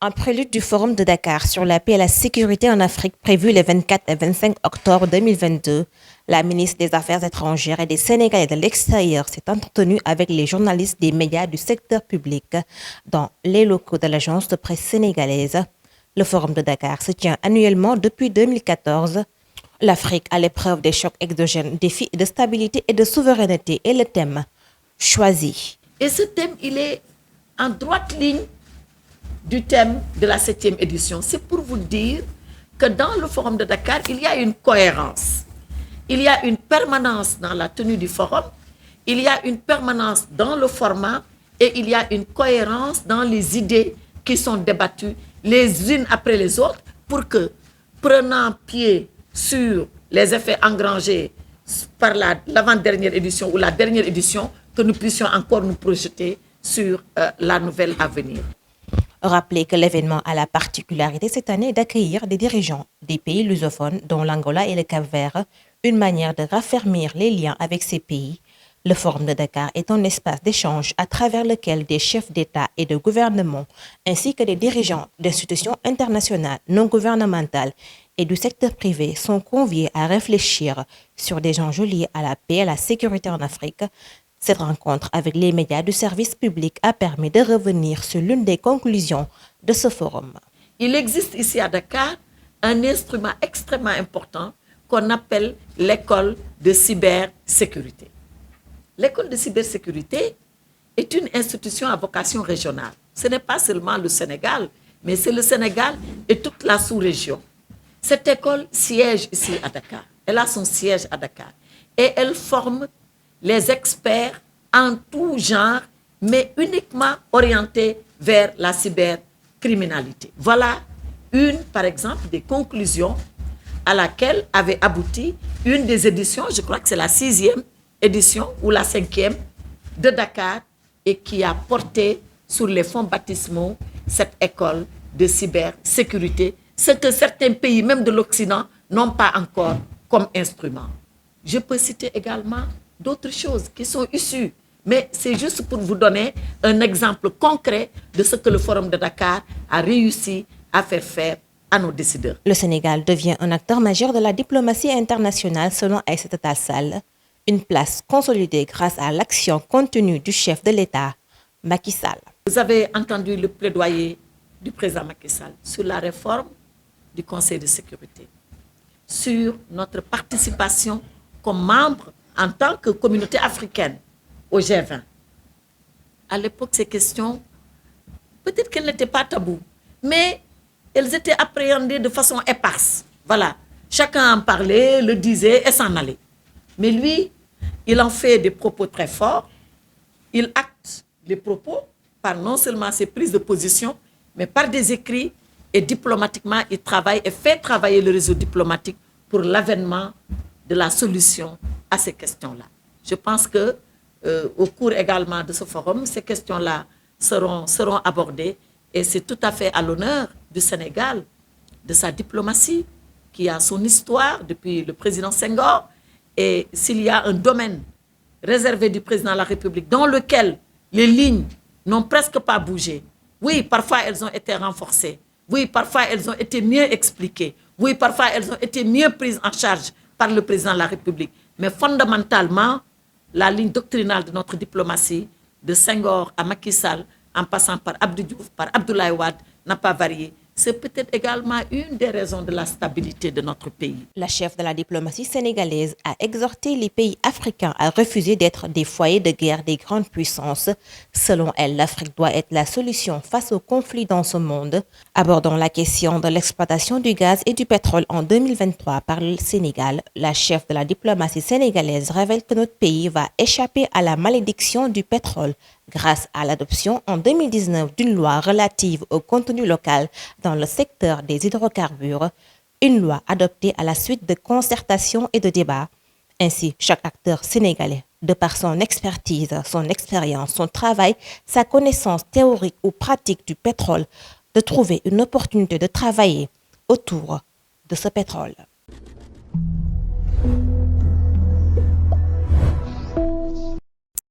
En prélude du Forum de Dakar sur la paix et la sécurité en Afrique prévu les 24 et 25 octobre 2022, la ministre des Affaires étrangères et des Sénégalais de l'extérieur s'est entretenue avec les journalistes des médias du secteur public dans les locaux de l'agence de presse sénégalaise. Le Forum de Dakar se tient annuellement depuis 2014. L'Afrique à l'épreuve des chocs exogènes, défis de stabilité et de souveraineté est le thème choisi. Et ce thème, il est en droite ligne du thème de la 7e édition. C'est pour vous dire que dans le Forum de Dakar, il y a une cohérence. Il y a une permanence dans la tenue du forum, il y a une permanence dans le format et il y a une cohérence dans les idées qui sont débattues les unes après les autres pour que, prenant pied sur les effets engrangés par l'avant-dernière édition ou la dernière édition, que nous puissions encore nous projeter sur la nouvelle à venir. Rappelez que l'événement a la particularité cette année d'accueillir des dirigeants des pays lusophones, dont l'Angola et le Cap-Vert, une manière de raffermir les liens avec ces pays. Le Forum de Dakar est un espace d'échange à travers lequel des chefs d'État et de gouvernement, ainsi que des dirigeants d'institutions internationales non gouvernementales et du secteur privé sont conviés à réfléchir sur des enjeux liés à la paix et à la sécurité en Afrique. Cette rencontre avec les médias du service public a permis de revenir sur l'une des conclusions de ce forum. Il existe ici à Dakar un instrument extrêmement important qu'on appelle l'école de cybersécurité. L'école de cybersécurité est une institution à vocation régionale. Ce n'est pas seulement le Sénégal, mais c'est le Sénégal et toute la sous-région. Cette école siège ici à Dakar. Elle a son siège à Dakar. Et elle forme les experts en tout genre, mais uniquement orientés vers la cybercriminalité. Voilà une, par exemple, des conclusions à laquelle avait abouti une des éditions, je crois que c'est la 6e édition ou la 5e de Dakar, et qui a porté sur les fonds baptismaux cette école de cybersécurité, ce que certains pays, même de l'Occident, n'ont pas encore comme instrument. Je peux citer également d'autres choses qui sont issues, mais c'est juste pour vous donner un exemple concret de ce que le Forum de Dakar a réussi à faire à nos décideurs. Le Sénégal devient un acteur majeur de la diplomatie internationale selon Aïssata Tall Sall, une place consolidée grâce à l'action contenue du chef de l'État, Macky Sall. Vous avez entendu le plaidoyer du président Macky Sall sur la réforme du Conseil de sécurité, sur notre participation comme membre en tant que communauté africaine au G20. À l'époque, ces questions, peut-être qu'elles n'étaient pas taboues, mais elles étaient appréhendées de façon éparse. Voilà, chacun en parlait, le disait et s'en allait. Mais lui, il en fait des propos très forts. Il acte les propos par non seulement ses prises de position, mais par des écrits, et diplomatiquement, il travaille et fait travailler le réseau diplomatique pour l'avènement de la solution à ces questions-là. Je pense que au cours également de ce forum, ces questions-là seront abordées, et c'est tout à fait à l'honneur du Sénégal, de sa diplomatie, qui a son histoire depuis le président Senghor. Et s'il y a un domaine réservé du président de la République dans lequel les lignes n'ont presque pas bougé, oui, parfois elles ont été renforcées, oui, parfois elles ont été mieux expliquées, oui, parfois elles ont été mieux prises en charge par le président de la République. Mais fondamentalement, la ligne doctrinale de notre diplomatie, de Senghor à Macky Sall, en passant par Abdou Diouf, par Abdoulaye Wade, n'a pas varié. C'est peut-être également une des raisons de la stabilité de notre pays. La chef de la diplomatie sénégalaise a exhorté les pays africains à refuser d'être des foyers de guerre des grandes puissances. Selon elle, l'Afrique doit être la solution face aux conflits dans ce monde. Abordant la question de l'exploitation du gaz et du pétrole en 2023 par le Sénégal, la chef de la diplomatie sénégalaise révèle que notre pays va échapper à la malédiction du pétrole grâce à l'adoption en 2019 d'une loi relative au contenu local dans le secteur des hydrocarbures, une loi adoptée à la suite de concertations et de débats. Ainsi, chaque acteur sénégalais, de par son expertise, son expérience, son travail, sa connaissance théorique ou pratique du pétrole, de trouver une opportunité de travailler autour de ce pétrole.